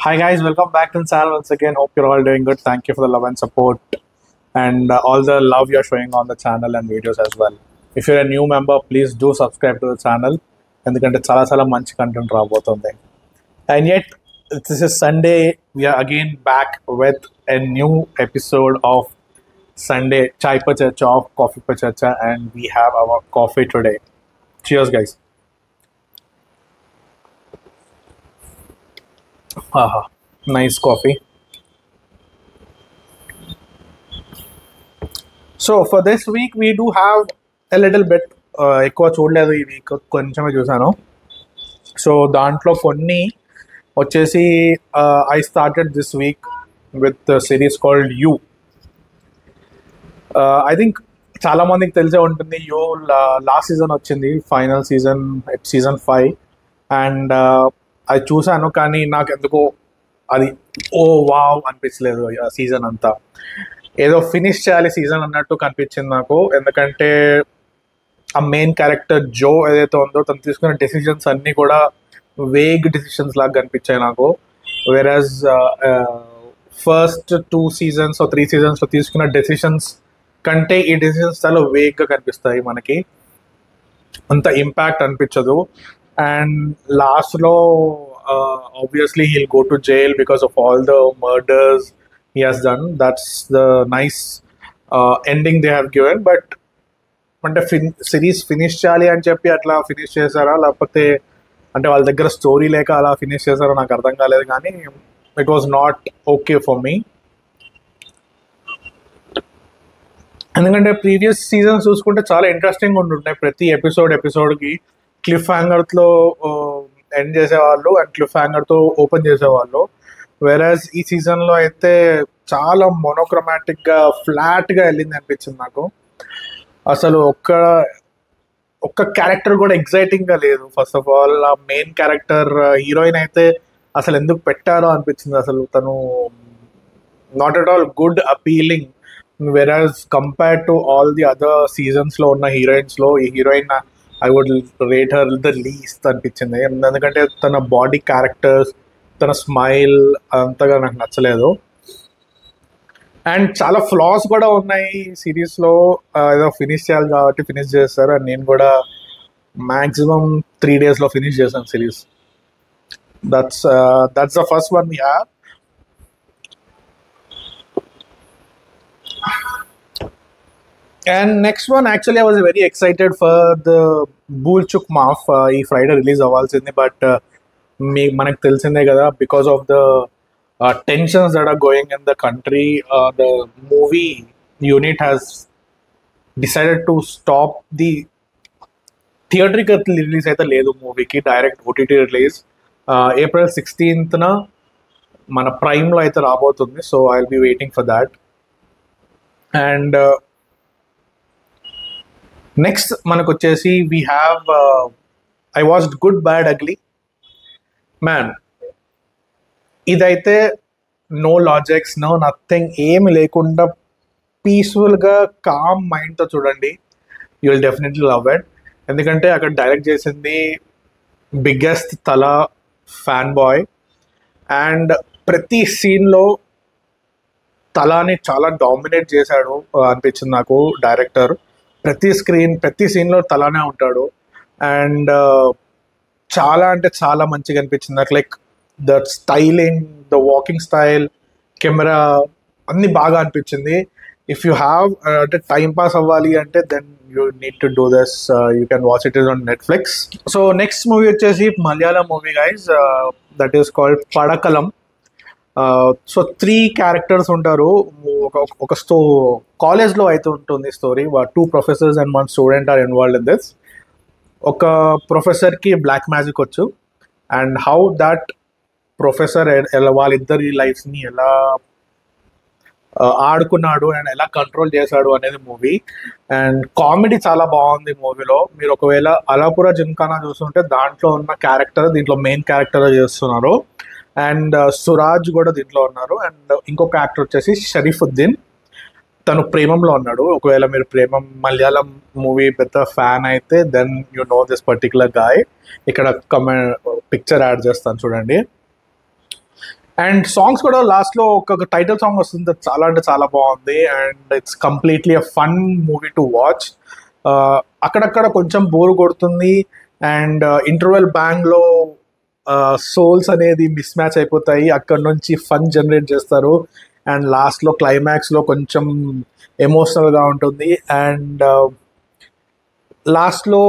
Hi guys, welcome back to the channel once again. Hope you're all doing good. Thank you for the love and support and all the love you're showing on the channel and videos as well. If you're a new member, please do subscribe to the channel. ఎందుకంటే చాలా మంచి content రాబోతుంది. And yet, this is Sunday. We are again back with a new episode of Sunday Chai Pa Charcha of Coffee Pa Charcha, and we have our coffee today. Cheers, guys. Aha, nice coffee. So for this week, we do have a little bit. ఎక్కువ చూడలేదు ఈ week, కొంచెమే చూసాను. So దాంట్లో కొన్ని వచ్చేసి I started this week with series called you. I think చాలా మందికి తెలిసే ఉంటుంది. యూ లాస్ట్ సీజన్ వచ్చింది, ఫైనల్ సీజన్ 5, అండ్ అది చూసాను. కానీ నాకు ఎందుకో అది వావ్ అనిపించలేదు. సీజన్ అంతా ఏదో ఫినిష్ చేయాలి సీజన్ అన్నట్టు కనిపించింది నాకు. ఎందుకంటే ఆ మెయిన్ క్యారెక్టర్ జో ఏదైతే ఉందో తను తీసుకున్న డెసిషన్స్ అన్నీ కూడా వేగ్ డెసిషన్స్ లాగా కనిపించాయి నాకు. వెరాజ్ ఫస్ట్ 2 seasons 3 seasons తీసుకున్న డెసిషన్స్ కంటే ఈ డెసిషన్స్ చాలా వేగ్గా కనిపిస్తాయి మనకి, అంత ఇంపాక్ట్ అనిపించదు. అండ్ లాస్ట్లో obviously he'll go to jail because of all the murders he has done. That's the nice ending they have given. But అంటే సిరీస్ ఫినిష్ చేయాలి అని చెప్పి అట్లా ఫినిష్ చేశారా, లేకపోతే అంటే వాళ్ళ దగ్గర స్టోరీ లేక అలా ఫినిష్ చేశారో నాకు అర్థం కాలేదు. కానీ it was not okay for me. ఎందుకంటే ప్రీవియస్ సీజన్స్ చూసుకుంటే చాలా ఇంట్రెస్టింగ్ ఉంటుంటాయి. ప్రతి ఎపిసోడ్కి క్లిఫ్ హ్యాంగర్తో ఎండ్ చేసేవాళ్ళు అండ్ క్లిఫ్ హ్యాంగర్తో ఓపెన్ చేసేవాళ్ళు. వెరాజ్ ఈ సీజన్లో అయితే చాలా మోనోక్రోమాటిక్గా ఫ్లాట్గా వెళ్ళింది అనిపించింది నాకు. అసలు ఒక్క క్యారెక్టర్ కూడా ఎగ్జైటింగ్గా లేదు. ఫస్ట్ ఆఫ్ ఆల్ ఆ మెయిన్ క్యారెక్టర్ హీరోయిన్ అయితే అసలు ఎందుకు పెట్టారో అనిపించింది. అసలు తను not at all good appealing. వెరాజ్ compared to all the other సీజన్స్లో ఉన్న హీరోయిన్స్లో ఈ heroine I would rate her the least అనిపించింది. ఎందుకంటే తన బాడీ క్యారెక్టర్స్, తన స్మైల్ అంతగా నాకు నచ్చలేదు. అండ్ చాలా ఫ్లాస్ కూడా ఉన్నాయి సిరీస్లో. ఏదో ఫినిష్ చేయాలి కాబట్టి ఫినిష్ చేస్తారు. అండ్ నేను కూడా మ్యాక్సిమం 3 daysలో ఫినిష్ చేశాను series. That's the first one we have. And next one actually I was very excited for the Bhool Chuk Maaf. ఈ ఫ్రైడే రిలీజ్ అవ్వాల్సింది, బట్ మనకు తెలిసిందే కదా, because of the tensions that are going in the country, the movie unit has decided to stop the theatrical release అయితే లేదు మూవీకి, direct OTT release April 16th మన ప్రైమ్లో అయితే రాబోతుంది. So I will be waiting for that. And next మనకు వచ్చేసి we have I watched good bad ugly. Man, ఇదైతే no logics, no nothing, ఏమి లేకుండా పీస్ఫుల్గా కామ్ మైండ్తో చూడండి. You will definitely love it. ఎందుకంటే అక్కడ డైరెక్ట్ చేసింది బిగ్గెస్ట్ తలా ఫ్యాన్ బాయ్. అండ్ ప్రతి సీన్లో తలాని చాలా డామినేట్ చేశాడు అనిపించింది నాకు డైరెక్టర్. ప్రతి సీన్లో తలానే ఉంటాడు. అండ్ చాలా అంటే చాలా మంచిగా అనిపించింది నాకు. Like the styling, the walking style, camera అన్నీ బాగా అనిపించింది. ఇఫ్ యూ హ్యావ్ అంటే టైం పాస్ అవ్వాలి అంటే then you need to do this. You can watch it is on Netflix. So next movie వచ్చేసి Malayalam movie guys, that is called Padakkalam. So 3 characters ఉంటారు. ఒక కాలేజ్లో అయితే ఉంటుంది story. 2 professors and 1 student are involved in this. ఒక ప్రొఫెసర్కి black magic వచ్చు, and how that professor వాళ్ళిద్దరి లైఫ్ని ఎలా ఆడుకున్నాడు అండ్ ఎలా కంట్రోల్ చేశాడు అనేది మూవీ. అండ్ కామెడీ చాలా బాగుంది మూవీలో. మీరు ఒకవేళ అలాపుర జిమ్ఖానా చూస్తుంటే దాంట్లో ఉన్న క్యారెక్టర్ దీంట్లో మెయిన్ క్యారెక్టర్ చేస్తున్నారు. అండ్ సురాజ్ కూడా దీంట్లో ఉన్నారు. అండ్ ఇంకొక యాక్టర్ వచ్చేసి షరీఫుద్దీన్, తను ప్రేమంలో ఉన్నాడు. ఒకవేళ మీరు మలయాళం మూవీ పెద్ద ఫ్యాన్ అయితే then you know this particular guy. ఇక్కడ పిక్చర్ యాడ్ చేస్తాను చూడండి. అండ్ సాంగ్స్ కూడా లాస్ట్లో ఒక టైటిల్ సాంగ్ వస్తుంది, అది చాలా అంటే చాలా బాగుంది. And it's completely a fun movie to watch. అక్కడక్కడ కొంచెం బోర్ కొడుతుంది. అండ్ ఇంటర్వెల్ బ్యాంగ్లో సోల్స్ అనేది మిస్ మ్యాచ్ అయిపోతాయి, అక్కడ నుంచి ఫన్ జనరేట్ చేస్తారు. అండ్ లాస్ట్లో క్లైమాక్స్లో కొంచెం ఎమోషనల్గా ఉంటుంది. అండ్ లాస్ట్లో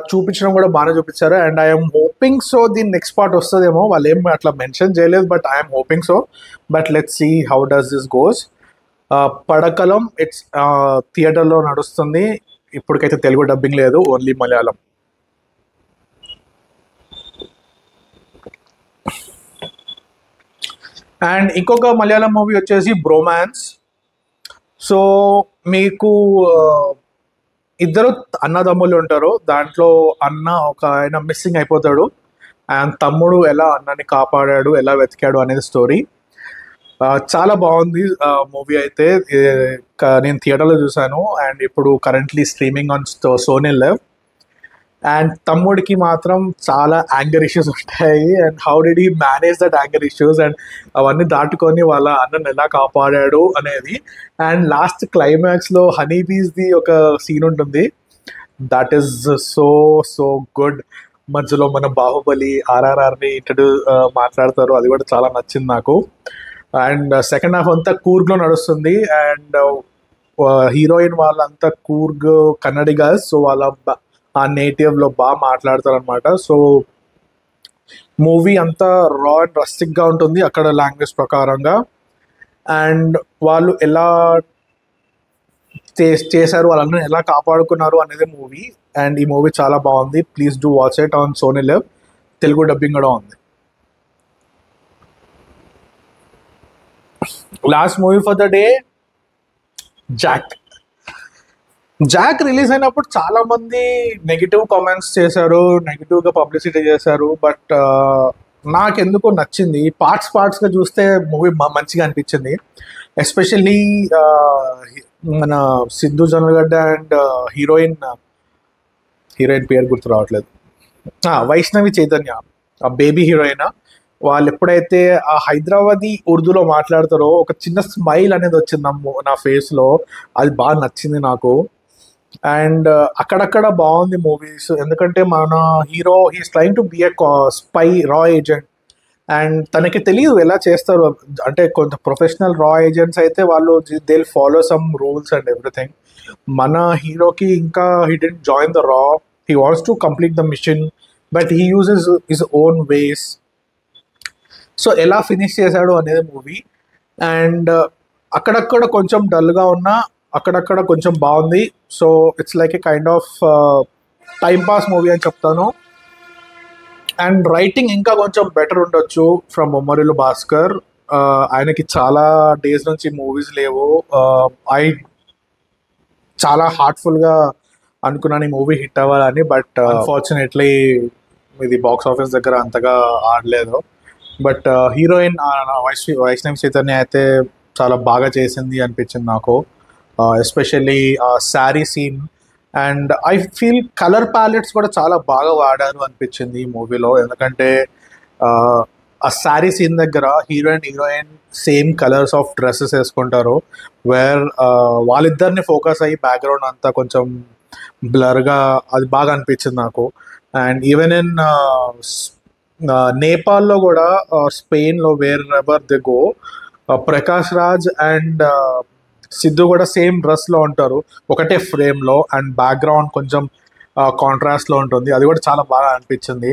చూపించడం కూడా బాగానే చూపించారు. అండ్ ఐఎమ్ హోపింగ్ సో దీని నెక్స్ట్ పార్ట్ వస్తుందేమో, వాళ్ళు ఏం అట్లా మెన్షన్ చేయలేదు, but I'm hoping so. But let's see how does this goes. Padakkalam it's థియేటర్లో నడుస్తుంది. ఇప్పటికైతే తెలుగు డబ్బింగ్ లేదు, ఓన్లీ మలయాళం. అండ్ ఇంకొక మలయాళం మూవీ వచ్చేసి బ్రోమాన్స్. సో మీకు ఇద్దరు అన్నదమ్ములు ఉంటారు. దాంట్లో అన్న ఒక ఆయన మిస్సింగ్ అయిపోతాడు, అండ్ తమ్ముడు ఎలా అన్నని కాపాడాడు, ఎలా వెతికాడు అనేది స్టోరీ. చాలా బాగుంది మూవీ అయితే. నేను థియేటర్లో చూసాను, అండ్ ఇప్పుడు currently streaming on Sony LIV. And తమ్ముడికి మాత్రం చాలా యాంగర్ ఇష్యూస్ ఉంటాయి. And how did he manage that anger issues, and అవన్నీ దాటుకొని వాళ్ళ అన్నను ఎలా కాపాడాడు అనేది. అండ్ లాస్ట్ క్లైమాక్స్లో హనీ బీస్ది ఒక సీన్ ఉంటుంది, that is so so good. మధ్యలో మన బాహుబలి ఆర్ఆర్ఆర్ని మాట్లాడతారు, అది కూడా చాలా నచ్చింది నాకు. అండ్ సెకండ్ హాఫ్ అంతా కూర్గ్లో నడుస్తుంది. అండ్ హీరోయిన్ వాళ్ళంతా కూర్గ్ కన్నడిగాస్, సో వాళ్ళ ఆ నేటివ్లో బాగా మాట్లాడతారు అనమాట. సో మూవీ అంతా రా అండ్ రస్టిక్గా ఉంటుంది అక్కడ లాంగ్వేజ్ ప్రకారంగా. అండ్ వాళ్ళు ఎలా చేశారు, వాళ్ళందరూ ఎలా కాపాడుకున్నారు అనేది మూవీ. అండ్ ఈ మూవీ చాలా బాగుంది. Please do watch it on Sony LIV. Telugu dubbing కూడా ఉంది. Last movie for the day, Jack release అయినప్పుడు చాలా మంది నెగిటివ్ కామెంట్స్ చేశారు, నెగిటివ్గా పబ్లిసిటీ చేశారు. బట్ నాకెందుకు నచ్చింది. పార్ట్స్గా చూస్తే మూవీ మంచిగా అనిపించింది. ఎస్పెషల్లీ మన సిద్ధు జొన్నలగడ్డ అండ్ హీరోయిన్ పేరు గుర్తు రావట్లేదు, వైష్ణవి చైతన్య, ఆ బేబీ హీరోయిన్. వాళ్ళు ఎప్పుడైతే ఆ హైదరాబాదీ ఉర్దూలో మాట్లాడతారో ఒక చిన్న స్మైల్ అనేది వచ్చింది నా ఫేస్లో, అది బాగా నచ్చింది నాకు. అండ్ అక్కడక్కడ బాగుంది మూవీస్, ఎందుకంటే మన hero he's trying to be a spy రా ఏజెంట్. అండ్ తనకి తెలియదు ఎలా చేస్తారు, అంటే కొంత ప్రొఫెషనల్ రా ఏజెంట్స్ అయితే వాళ్ళు they will follow some rules and everything. మన హీరోకి ఇంకా హీ డెంట్ జాయిన్ ద రా, he wants to complete the mission, but he uses his own ways. So ఎలా ఫినిష్ చేశాడు అనేది మూవీ. అండ్ అక్కడక్కడ కొంచెం డల్గా ఉన్నా అక్కడక్కడ కొంచెం బాగుంది. So it's like A kind of time pass movie అని చెప్తాను. అండ్ రైటింగ్ ఇంకా కొంచెం బెటర్ ఉండొచ్చు ఫ్రమ్ బొమ్మరిల్లు భాస్కర్. ఆయనకి చాలా డేస్ నుంచి మూవీస్ లేవు. చాలా హార్ట్ఫుల్గా అనుకున్నాను ఈ మూవీ హిట్ అవ్వాలని, బట్ అన్ఫార్చునేట్లీ ఇది బాక్స్ ఆఫీస్ దగ్గర అంతగా ఆడలేదు. బట్ హీరోయిన్ వైష్ణవి చైతన్య అయితే చాలా బాగా చేసింది అనిపించింది నాకు. Especially sari scene and I feel colour palettes కూడా చాలా బాగా వాడారు అనిపించింది ఈ మూవీలో. ఎందుకంటే ఆ శారీ సీన్ దగ్గర heroine same colours of dresses వేసుకుంటారు, వేర్ వాళ్ళిద్దరిని ఫోకస్ అయ్యి బ్యాక్గ్రౌండ్ అంతా కొంచెం బ్లర్గా, అది బాగా అనిపించింది నాకు. అండ్ ఈవెన్ ఇన్ నేపాల్లో కూడా, స్పెయిన్లో, wherever they go, Prakash Raj and Siddhu కూడా సేమ్ డ్రెస్లో ఉంటారు, ఒకటే ఫ్రేమ్లో. అండ్ బ్యాక్గ్రౌండ్ కొంచెం కాంట్రాస్ట్లో ఉంటుంది, అది కూడా చాలా బాగా అనిపించింది.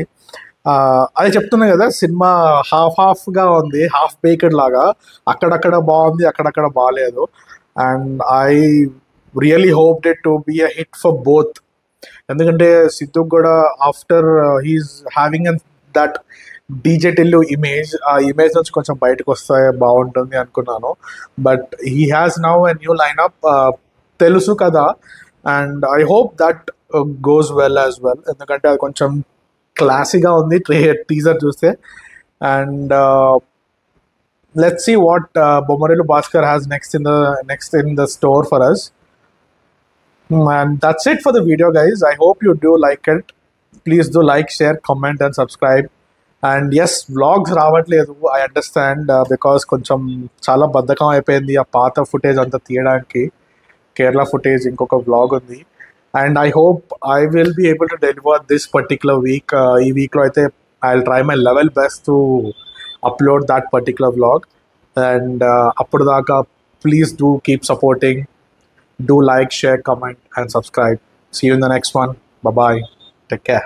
అదే చెప్తున్నా కదా, సినిమా హాఫ్గా ఉంది, హాఫ్ బేక్డ్ లాగా. అక్కడక్కడ బాగుంది, అక్కడక్కడ బాగాలేదు. And I really hoped it to be a hit for both. ఎందుకంటే సిద్ధు కూడా after he's having that DJ Tillu image, ఆ ఇమేజ్ నుంచి కొంచెం బయటకు వస్తే బాగుంటుంది అనుకున్నాను. But he has now a new lineup, తెలుసు కదా. And I hope that goes well as well, ఎందుకంటే అది కొంచెం క్లాసీగా ఉంది టీజర్ చూస్తే. And let's see what Bommarillu Bhaskar has next in the store for us. And that's it for the video, guys. I hope you do like it. Please do like, share, comment and subscribe. And yes vlogs రావట్లేదు, I understand, because కొంచెం చాలా బద్ధకం అయిపోయింది ఆ పాత footage అంతా తీయడానికి. Kerala footage ఇంకొక వ్లాగ్ ఉంది, and I hope I will be able to deliver this particular week. ఈ వీక్లో అయితే I will try my level best to upload that particular vlog. And అప్పుడు దాకా please do keep supporting, do like, share, comment, and subscribe. See you in the next one. Bye bye. Take care.